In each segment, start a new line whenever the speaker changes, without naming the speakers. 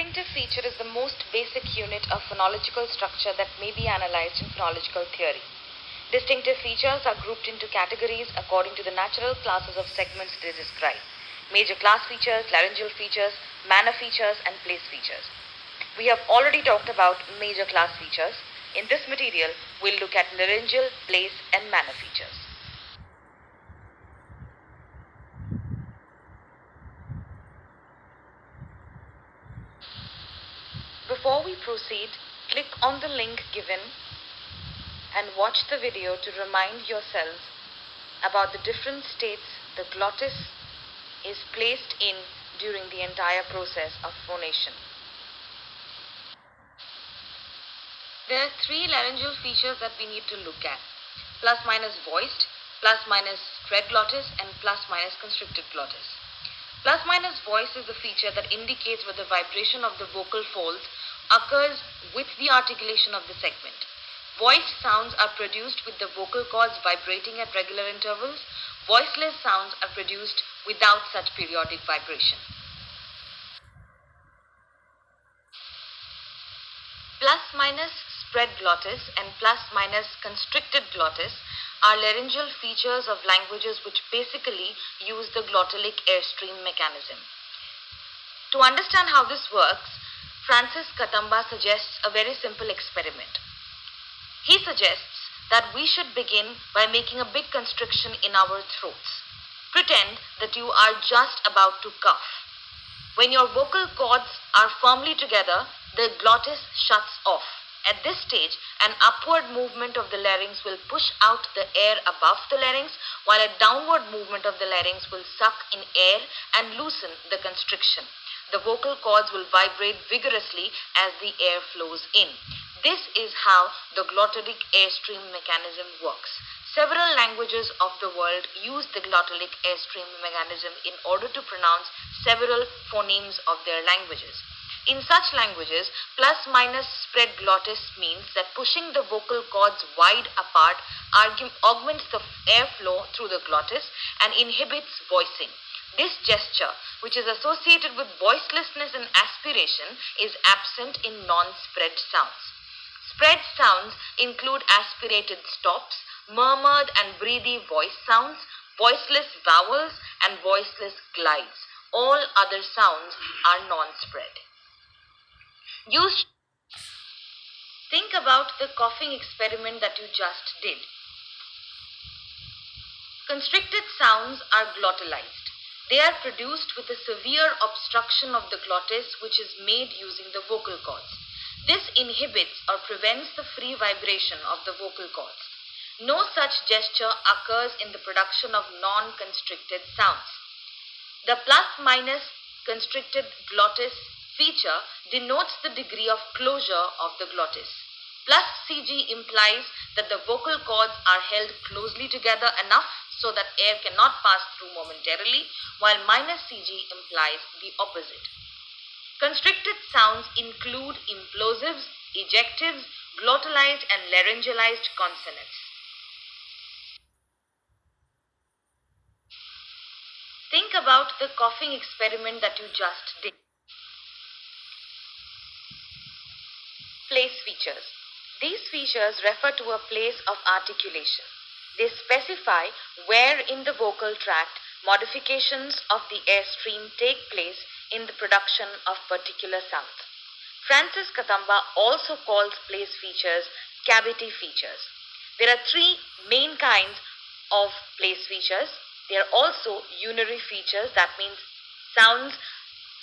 distinctive feature is the most basic unit of phonological structure that may be analyzed in phonological theory. Distinctive features are grouped into categories according to the natural classes of segments they describe. Major class features, laryngeal features, manner features, and place features. We have already talked about major class features. In this material, we'll look at laryngeal, place, and manner features. Before we proceed, click on the link given and watch the video to remind yourselves about the different states the glottis is placed in during the entire process of phonation. There are three laryngeal features that we need to look at: plus minus voiced, plus minus spread glottis, and plus minus constricted glottis. Plus minus voice is the feature that indicates whether vibration of the vocal folds occurs with the articulation of the segment. Voiced sounds are produced with the vocal cords vibrating at regular intervals. Voiceless sounds are produced without such periodic vibration. Plus minus spread glottis and plus minus constricted glottis are laryngeal features of languages which basically use the glottalic airstream mechanism. To understand how this works, Francis Katamba suggests a very simple experiment. He suggests that we should begin by making a big constriction in our throats. Pretend that you are just about to cough. When your vocal cords are firmly together, the glottis shuts off. At this stage, an upward movement of the larynx will push out the air above the larynx, while a downward movement of the larynx will suck in air and loosen the constriction. The vocal cords will vibrate vigorously as the air flows in. This is how the glottalic airstream mechanism works. Several languages of the world use the glottalic airstream mechanism in order to pronounce several phonemes of their languages. In such languages, plus minus spread glottis means that pushing the vocal cords wide apart augments the airflow through the glottis and inhibits voicing. This gesture, which is associated with voicelessness and aspiration, is absent in non-spread sounds. Spread sounds include aspirated stops, murmured and breathy voice sounds, voiceless vowels, and voiceless glides. All other sounds are non-spread. Think about the coughing experiment that you just did. Constricted sounds are glottalized. They are produced with a severe obstruction of the glottis, which is made using the vocal cords. This inhibits or prevents the free vibration of the vocal cords. No such gesture occurs in the production of non-constricted sounds. The plus minus constricted glottis feature denotes the degree of closure of the glottis. Plus CG implies that the vocal cords are held closely together enough so that air cannot pass through momentarily, while minus CG implies the opposite. Constricted sounds include implosives, ejectives, glottalized and laryngealized consonants. Think about the coughing experiment that you just did. Place features. These features refer to a place of articulation. They specify where in the vocal tract modifications of the airstream take place in the production of particular sounds. Francis Katamba also calls place features cavity features. There are three main kinds of place features. There are also UNARY features. That means sound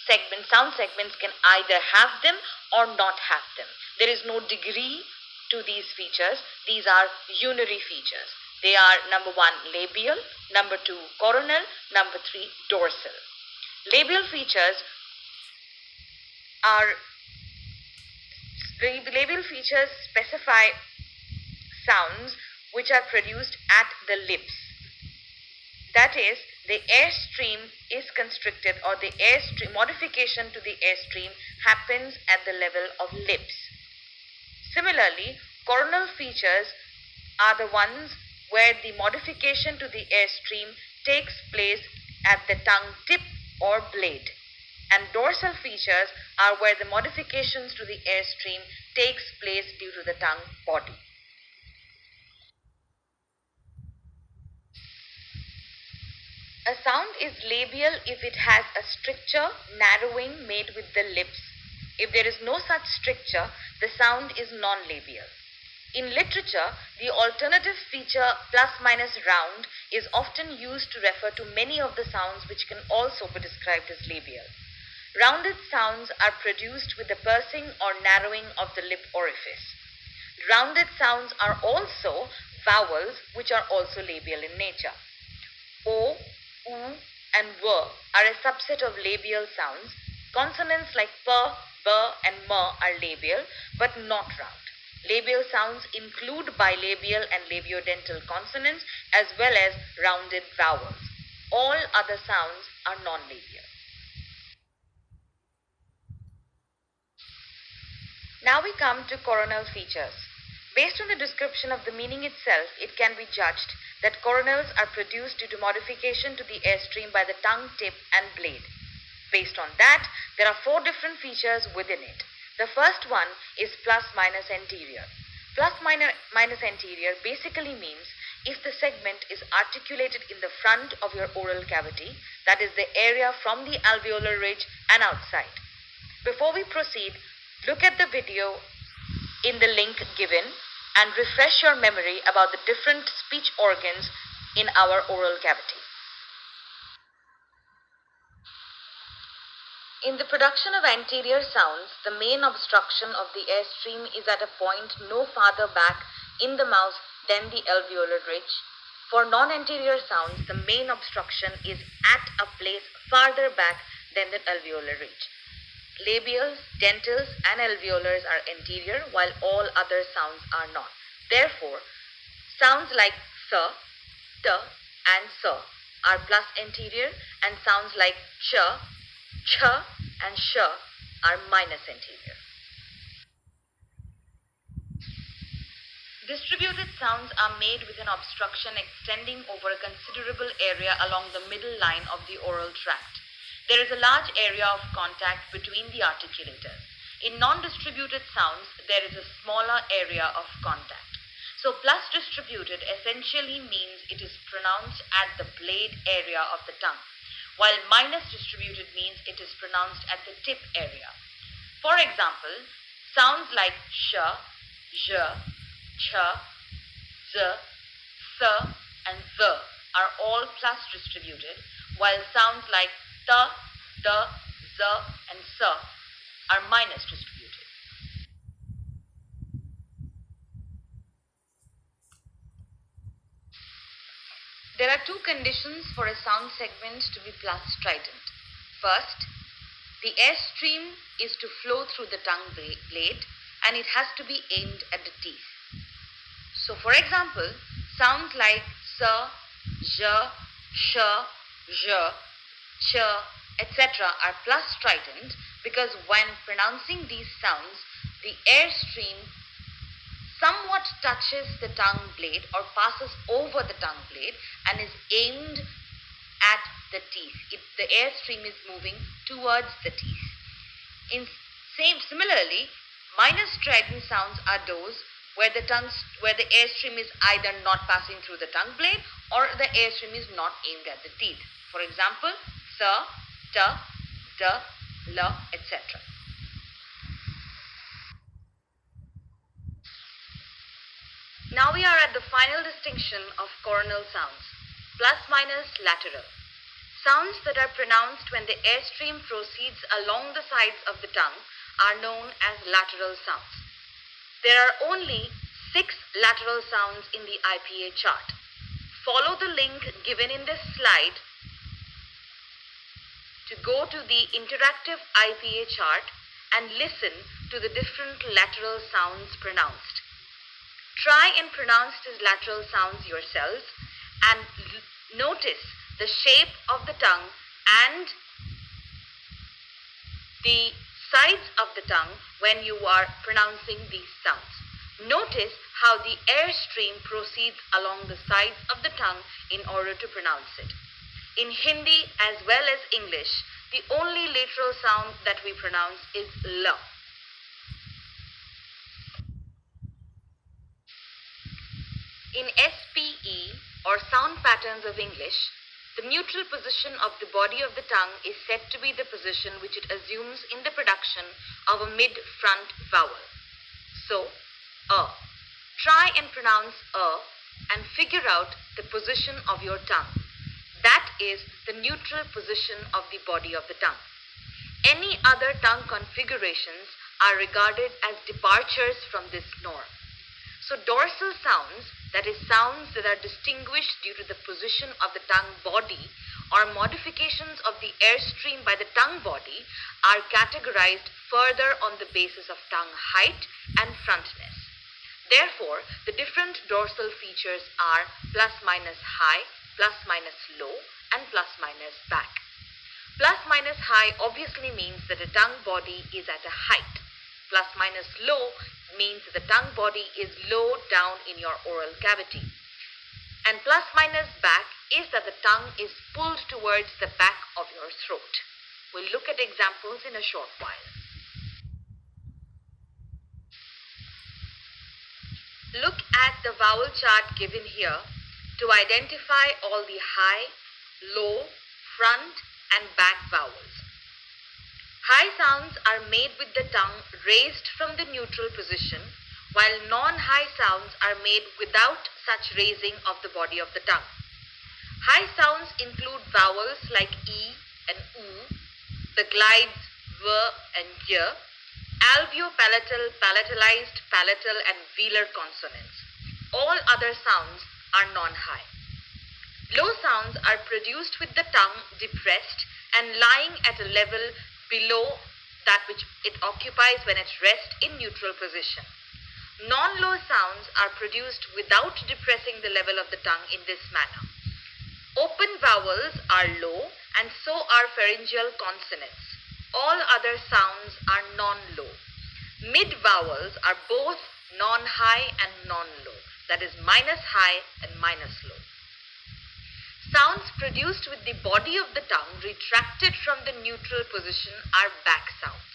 segments can either have them or not have them. There is no degree to these features. These are UNARY features. They are number 1 labial, number 2 coronal, number 3 dorsal. Labial features specify sounds which are produced at the lips. That is, the airstream is constricted, or the airstream modification to the airstream happens at the level of lips. Similarly, coronal features are the ones where the modification to the airstream takes place at the tongue tip or blade. and dorsal features are where the modifications to the airstream takes place due to the tongue body. A sound is labial if it has a stricture, narrowing made with the lips. If there is no such stricture, the sound is non-labial. In literature, the alternative feature plus minus round is often used to refer to many of the sounds which can also be described as labial. Rounded sounds are produced with the pursing or narrowing of the lip orifice. Rounded sounds are also vowels which are also labial in nature. O, U and W are a subset of labial sounds. Consonants like P, B and M are labial but not round. Labial sounds include bilabial and labiodental consonants as well as rounded vowels. All other sounds are non-labial. Now we come to coronal features. Based on the description of the meaning itself, it can be judged that coronals are produced due to modification to the airstream by the tongue tip and blade. Based on that, there are 4 different features within it. The first one is plus minus anterior. Plus minus anterior basically means if the segment is articulated in the front of your oral cavity, that is the area from the alveolar ridge and outside. Before we proceed, look at the video in the link given and refresh your memory about the different speech organs in our oral cavity. In the production of anterior sounds, the main obstruction of the airstream is at a point no farther back in the mouth than the alveolar ridge. For non-anterior sounds, the main obstruction is at a place farther back than the alveolar ridge. Labials, dentals and alveolars are anterior while all other sounds are not. Therefore, sounds like S, T and S are plus anterior and sounds like Ch, Ch and Sh are minus anterior. Distributed sounds are made with an obstruction extending over a considerable area along the middle line of the oral tract. There is a large area of contact between the articulators. In non-distributed sounds, there is a smaller area of contact. So plus distributed essentially means it is pronounced at the blade area of the tongue, while minus distributed means it is pronounced at the tip area. For example, sounds like sh, j, ch, z, s and z are all plus distributed, while sounds like t, d, z and s are minus distributed. There are 2 conditions for a sound segment to be plus strident. First, the airstream is to flow through the tongue blade and it has to be aimed at the teeth. So for example, sounds like s, j, sh, j, ch, etc. are plus strident because when pronouncing these sounds, the airstream somewhat touches the tongue blade or passes over the tongue blade and is aimed at the teeth. The airstream is moving towards the teeth. Similarly, minus strident sounds are those where the airstream is either not passing through the tongue blade or the airstream is not aimed at the teeth. For example, s, t, d, l, etc. Now we are at the final distinction of coronal sounds, plus minus lateral. Sounds that are pronounced when the airstream proceeds along the sides of the tongue are known as lateral sounds. There are only 6 lateral sounds in the IPA chart. Follow the link given in this slide to go to the interactive IPA chart and listen to the different lateral sounds pronounced. Try and pronounce these lateral sounds yourselves and notice the shape of the tongue and the sides of the tongue when you are pronouncing these sounds. Notice how the airstream proceeds along the sides of the tongue in order to pronounce it. In Hindi as well as English, The only lateral sound that we pronounce is L. In SPE, or sound patterns of English, the neutral position of the body of the tongue is said to be the position which it assumes in the production of a mid-front vowel. So, try and pronounce and figure out the position of your tongue. That is the neutral position of the body of the tongue. Any other tongue configurations are regarded as departures from this norm. So dorsal sounds, that is sounds that are distinguished due to the position of the tongue body or modifications of the airstream by the tongue body, are categorized further on the basis of tongue height and frontness. Therefore, the different dorsal features are plus minus high, plus minus low, and plus minus back. Plus minus high obviously means that the tongue body is at a height. Plus minus low means the tongue body is low down in your oral cavity. And plus minus back is that the tongue is pulled towards the back of your throat. We'll look at examples in a short while. Look at the vowel chart given here to identify all the high, low, front, and back vowels. High sounds are made with the tongue raised from the neutral position, while non-high sounds are made without such raising of the body of the tongue. High sounds include vowels like E and U, the glides V and Y, alveopalatal, palatalized, palatal, and velar consonants. All other sounds are non-high. Low sounds are produced with the tongue depressed and lying at a level below that which it occupies when it rests in neutral position. Non-low sounds are produced without depressing the level of the tongue in this manner. Open vowels are low and so are pharyngeal consonants. All other sounds are non-low. Mid vowels are both non-high and non-low, that is minus high and minus low. Sounds produced with the body of the tongue retracted from the neutral position are back sounds.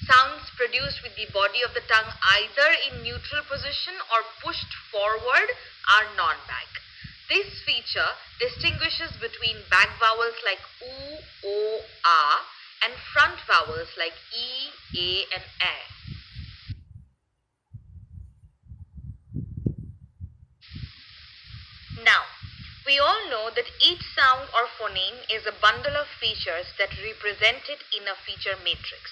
Sounds produced with the body of the tongue either in neutral position or pushed forward are non-back. This feature distinguishes between back vowels like U, O, A and front vowels like E, A and A. Now, we all know that each sound or phoneme is a bundle of features that represent it in a feature matrix.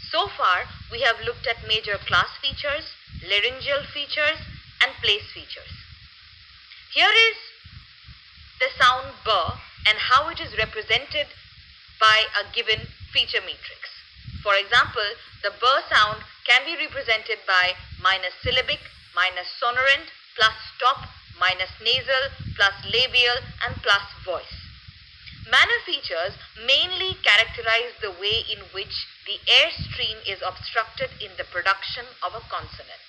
So far, we have looked at major class features, laryngeal features, and place features. Here is the sound B and how it is represented by a given feature matrix. For example, the B sound can be represented by minus syllabic, minus sonorant, plus stop, minus nasal, plus labial, and plus voice. Manner features mainly characterize the way in which the airstream is obstructed in the production of a consonant.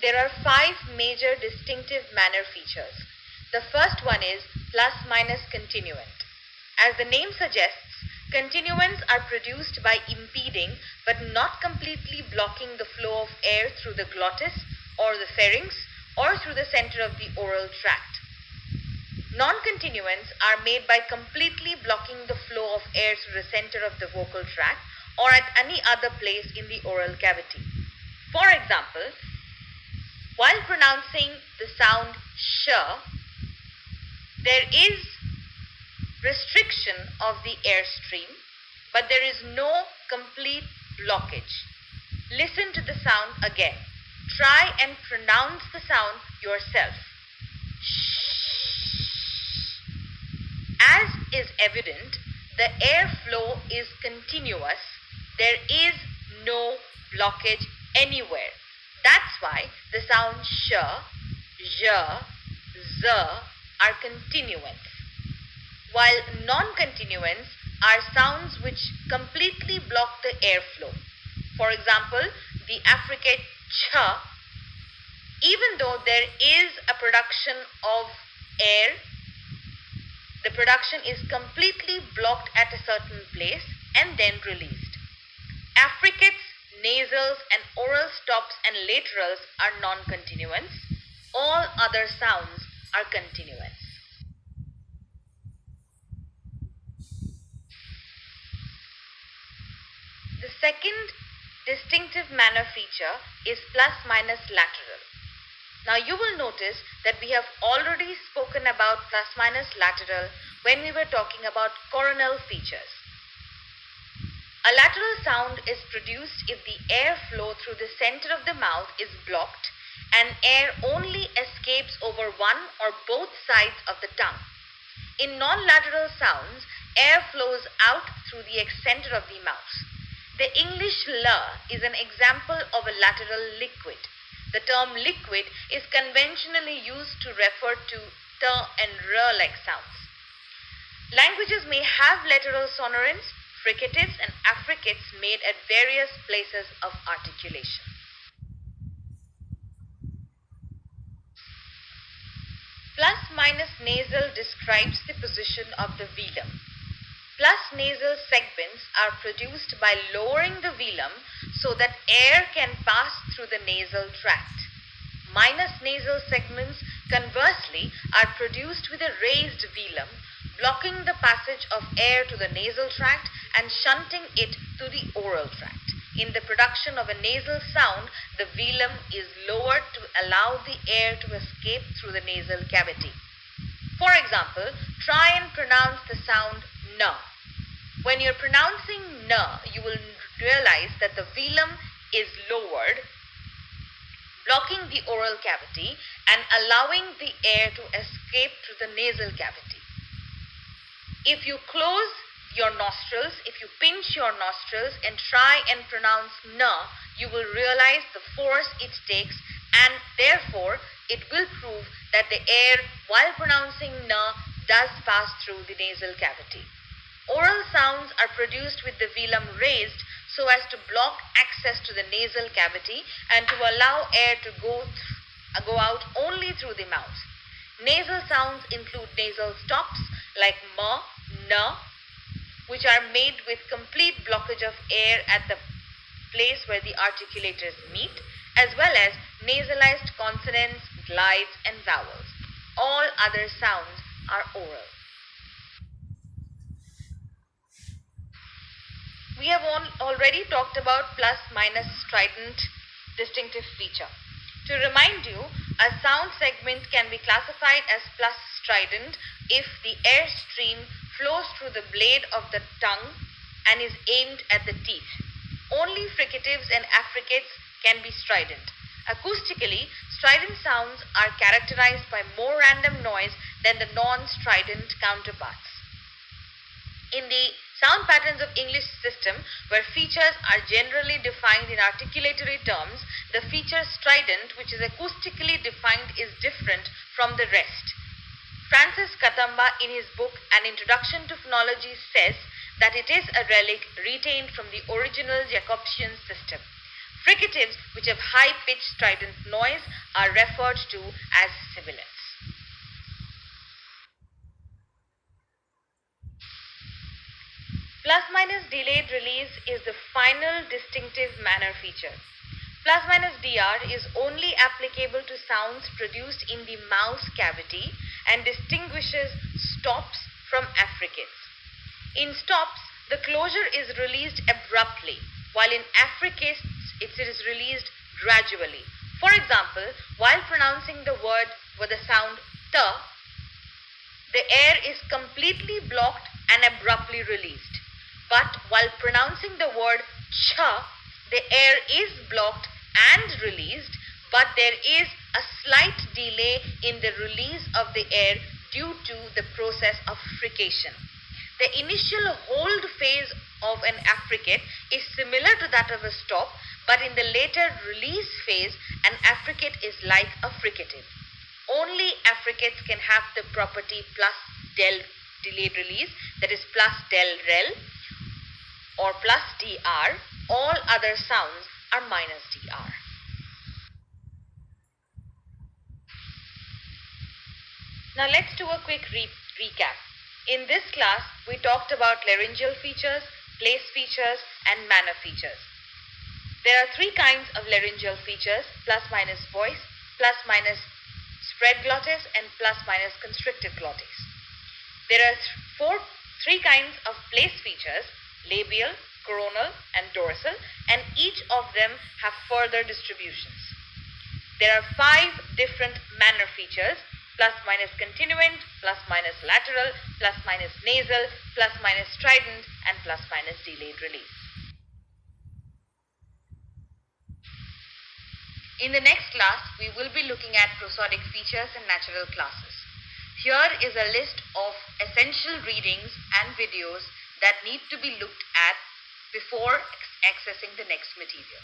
There are 5 major distinctive manner features. The first one is plus minus continuant. As the name suggests, continuants are produced by impeding but not completely blocking the flow of air through the glottis or the pharynx or through the center of the oral tract. Non-continuants are made by completely blocking the flow of air through the center of the vocal tract or at any other place in the oral cavity. For example, while pronouncing the sound sh, there is restriction of the airstream, but there is no complete blockage. Listen to the sound again. Try and pronounce the sound yourself. As is evident, the airflow is continuous. There is no blockage anywhere. That's why the sounds sh, j, z are continuants, while non-continuants are sounds which completely block the airflow. For example, the affricate ch Even though there is a production of air, the production is completely blocked at a certain place and then released. Affricates, nasals, and oral stops and laterals are non-continuants. All other sounds are continuants. The second distinctive manner feature is plus-minus lateral. Now you will notice that we have already spoken about plus-minus lateral when we were talking about coronal features. A lateral sound is produced if the air flow through the center of the mouth is blocked and air only escapes over one or both sides of the tongue. In non-lateral sounds, air flows out through the center of the mouth. The English "la" is an example of a lateral liquid. The term liquid is conventionally used to refer to t and r-like sounds. Languages may have lateral sonorants, fricatives, and affricates made at various places of articulation. Plus-minus nasal describes the position of the velum. Plus nasal segments are produced by lowering the velum so that air can pass through the nasal tract. Minus nasal segments, conversely, are produced with a raised velum, blocking the passage of air to the nasal tract and shunting it to the oral tract. In the production of a nasal sound, the velum is lowered to allow the air to escape through the nasal cavity. For example, try and pronounce the sound n. When you're pronouncing n, you will realize that the velum is lowered, blocking the oral cavity and allowing the air to escape through the nasal cavity. If you close your nostrils, if you pinch your nostrils and try and pronounce n, you will realize the force it takes, and therefore it will prove that the air, while pronouncing n, does pass through the nasal cavity. Oral sounds are produced with the velum raised so as to block access to the nasal cavity and to allow air to go out only through the mouth. Nasal sounds include nasal stops like m, n, which are made with complete blockage of air at the place where the articulators meet, as well as nasalized consonants, glides, and vowels. All other sounds are oral. We have already talked about plus-minus strident distinctive feature. To remind you, a sound segment can be classified as plus-strident if the airstream flows through the blade of the tongue and is aimed at the teeth. Only fricatives and affricates can be strident. Acoustically, strident sounds are characterized by more random noise than the non-strident counterparts. In the sound patterns of English system, where features are generally defined in articulatory terms, the feature strident, which is acoustically defined, is different from the rest. Francis Katamba, in his book An Introduction to Phonology, says that it is a relic retained from the original Jacobsian system. Fricatives, which have high-pitched strident noise, are referred to as sibilants. Plus-minus delayed release is the final distinctive manner feature. Plus-minus DR is only applicable to sounds produced in the mouth cavity and distinguishes stops from affricates. In stops, the closure is released abruptly, while in affricates, it is released gradually. For example, while pronouncing the word with the sound t, the air is completely blocked and abruptly released. But while pronouncing the word ch, the air is blocked and released, but there is a slight delay in the release of the air due to the process of frication. The initial hold phase of an affricate is similar to that of a stop, but in the later release phase, an affricate is like a fricative. Only affricates can have the property plus del delayed release, that is plus del rel or plus dr. All other sounds are minus dr. Now let's do a quick recap. In this class, we talked about laryngeal features, place features, and manner features. There are three kinds of laryngeal features: plus minus voice, plus minus spread glottis, and plus minus constricted glottis. There are three kinds of place features: labial, coronal, and dorsal, and each of them have further distributions. There are 5 different manner features: plus minus continuant, plus minus lateral, plus minus nasal, plus minus strident, and plus minus delayed release. In the next class, we will be looking at prosodic features and natural classes. Here is a list of essential readings and videos that need to be looked at before accessing the next material.